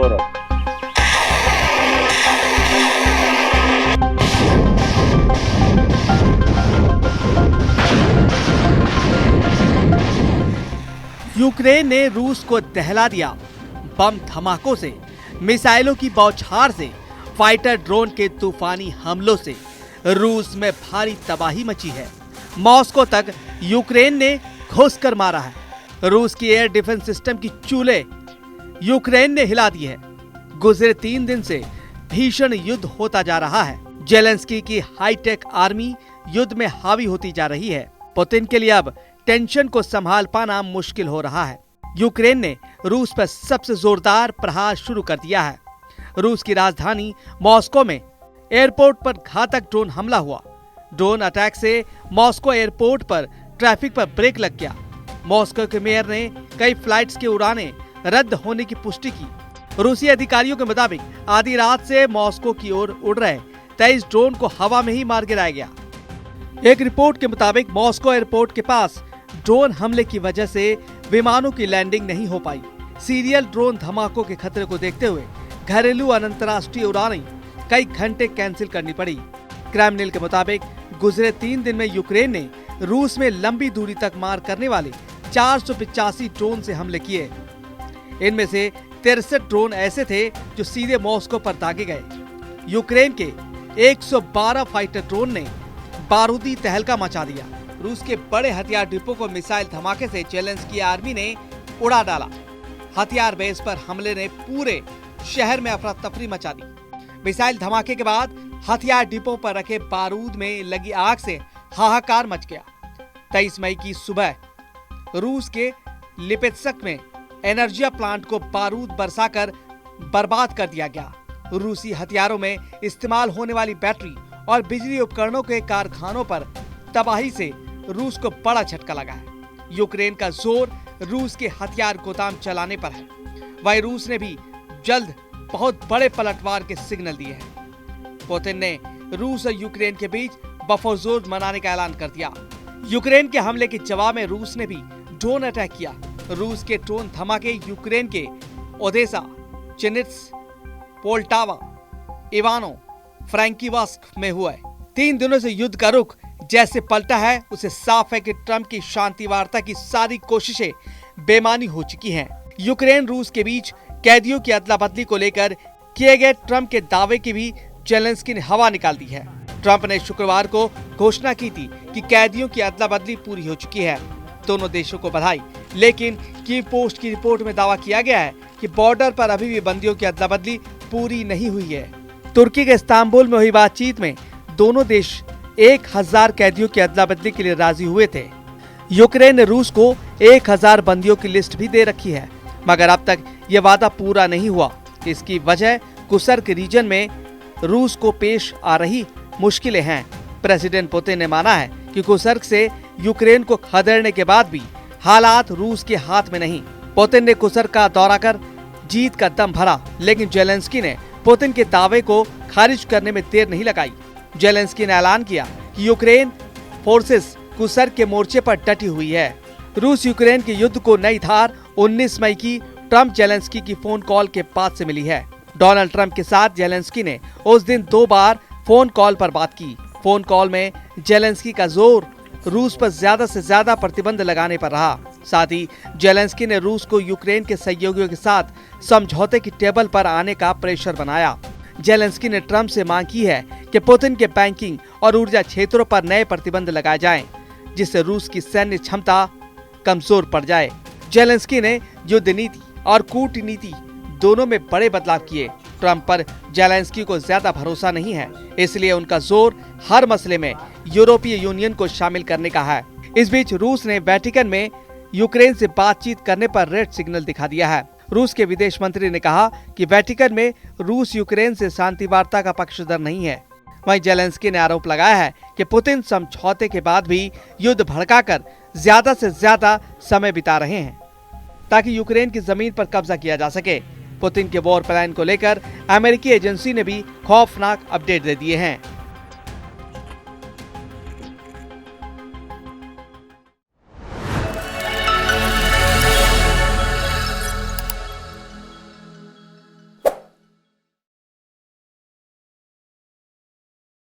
गौरव। Ukraine ने रूस को दहला दिया। बम धमाकों से, मिसाइलों की बौछार से, फाइटर ड्रोन के तूफानी हमलों से रूस में भारी तबाही मची है। मॉस्को तक यूक्रेन ने घुसकर मारा है। रूस की एयर डिफेंस सिस्टम की चूल्हे यूक्रेन ने हिला दी है। गुजरे 3 दिन से भीषण युद्ध होता जा रहा है। जेलेंस्की की हाईटेक आर्मी युद्ध में हावी होती जा रही है। पुतिन के लिए अब टेंशन को संभाल पाना मुश्किल हो रहा है। यूक्रेन ने रूस पर सबसे जोरदार प्रहार शुरू कर दिया है। रूस की राजधानी मॉस्को में एयरपोर्ट पर घातक ड्रोन हमला हुआ। ड्रोन अटैक से मॉस्को एयरपोर्ट पर ट्रैफिक पर ब्रेक लग गया। मॉस्को के मेयर ने कई फ्लाइट्स की उड़ानें रद्द होने की पुष्टि की। रूसी अधिकारियों के मुताबिक आधी रात से मॉस्को की ओर उड़ रहे 23 ड्रोन को हवा में ही मार गिराया गया। एक रिपोर्ट के मुताबिक मॉस्को एयरपोर्ट के पास ड्रोन हमले की वजह से विमानों की लैंडिंग नहीं हो पाई। सीरियल ड्रोन धमाकों के खतरे को देखते हुए घरेलू और अंतर्राष्ट्रीय उड़ानें कई घंटे कैंसिल करनी पड़ी। क्रेमलिन के मुताबिक गुजरे 3 दिन में यूक्रेन ने रूस में लंबी दूरी तक मार करने वाले 485 ड्रोन से हमले किए। इनमें से 63 ड्रोन ऐसे थे जो सीधे मॉस्को पर दागे गए। यूक्रेन के 112 फाइटर ड्रोन ने बारूदी तहलका मचा दिया। रूस के बड़े हथियार डिपो को मिसाइल धमाके से जेलेंस्की आर्मी ने उड़ा डाला। हथियार बेस पर हमले ने पूरे शहर में अफरा तफरी मचा दी। मिसाइल धमाके के बाद हथियार डिपो पर रखे बारूद में लगी आग से हाहाकार मच गया। 23 मई की सुबह रूस के लिपेत्स्क में एनर्जिया प्लांट को बारूद बरसाकर बर्बाद कर दिया गया। रूसी हथियारों में इस्तेमाल होने वाली बैटरी और बिजली उपकरणों के कारखानों पर तबाही से रूस को बड़ा झटका लगा है। यूक्रेन का जोर रूस के हथियार गोदाम चलाने पर है। वहीं रूस ने भी जल्द बहुत बड़े पलटवार के सिग्नल दिए हैं। पुतिन ने रूस और यूक्रेन के बीच बफरजोर मनाने का ऐलान कर दिया। यूक्रेन के हमले के जवाब में रूस ने भी ड्रोन अटैक किया। रूस के ड्रोन धमाके यूक्रेन के ओदेसा, चिनिट्स, पोल्टावा, इवानो फ्रैंकिवास्क में हुआ है। 3 दिनों से युद्ध का रुख जैसे पलटा है, उसे साफ है कि ट्रंप की शांति वार्ता की सारी कोशिशें बेमानी हो चुकी हैं। यूक्रेन रूस के बीच कैदियों की अदला बदली को लेकर किए गए ट्रंप के दावे की भी जेलेंस्की ने हवा निकाल दी है। ट्रंप ने शुक्रवार को घोषणा की थी कि कैदियों की अदला बदली पूरी हो चुकी है। दोनों देशों को बधाई। लेकिन कीव पोस्ट की रिपोर्ट में दावा किया गया है कि बॉर्डर पर अभी भी बंदियों की अदला बदली पूरी नहीं हुई है। तुर्की के इस्तांबुल में हुई बातचीत में दोनों देश 1000 कैदियों की अदला बदली के लिए राजी हुए थे। यूक्रेन ने रूस को 1000 बंदियों की लिस्ट भी दे रखी है, मगर अब तक ये वादा पूरा नहीं हुआ। इसकी वजह कुर्स्क रीजन में रूस को पेश आ रही मुश्किलें हैं। प्रेसिडेंट पुतिन ने माना है कि कुर्स्क से यूक्रेन को खदेड़ने के बाद भी हालात रूस के हाथ में नहीं। पुतिन ने कुर्स्क का दौरा कर जीत का दम भरा, लेकिन जेलेंस्की ने पुतिन के दावे को खारिज करने में देर नहीं लगाई। जेलेंस्की ने ऐलान किया कि यूक्रेन फोर्सेस कुर्स्क के मोर्चे पर डटी हुई है। रूस यूक्रेन के युद्ध को नई धार 19 मई की ट्रंप जेलेंस्की की फोन कॉल के बाद से मिली है। डोनाल्ड ट्रंप के साथ जेलेंस्की ने उस दिन 2 बार फोन कॉल पर बात की। फोन कॉल में जेलेंस्की का जोर रूस पर ज्यादा से ज्यादा प्रतिबंध लगाने पर रहा। साथ ही जेलेंस्की ने रूस को यूक्रेन के सहयोगियों के साथ समझौते की टेबल पर आने का प्रेशर बनाया। जेलेंस्की ने ट्रंप से मांग की है कि पुतिन के बैंकिंग और ऊर्जा क्षेत्रों पर नए प्रतिबंध लगाए जाएं, जिससे रूस की सैन्य क्षमता कमजोर पड़ जाए। जेलेंस्की ने युद्ध नीति और कूटनीति दोनों में बड़े बदलाव किए। ट्रंप पर जेलेंस्की को ज्यादा भरोसा नहीं है, इसलिए उनका जोर हर मसले में यूरोपीय यूनियन को शामिल करने का है। इस बीच रूस ने वेटिकन में यूक्रेन से बातचीत करने पर रेड सिग्नल दिखा दिया है। रूस के विदेश मंत्री ने कहा कि वेटिकन में रूस यूक्रेन से शांति वार्ता का पक्षधर नहीं है। वहीं जेलेंस्की ने आरोप लगाया है कि पुतिन समझौते के बाद भी युद्ध भड़काकर ज्यादा से ज्यादा समय बिता रहे हैं ताकि यूक्रेन की जमीन पर कब्जा किया जा सके। पुतिन के वॉर प्लान को लेकर अमेरिकी एजेंसी ने भी खौफनाक अपडेट दे दिए हैं।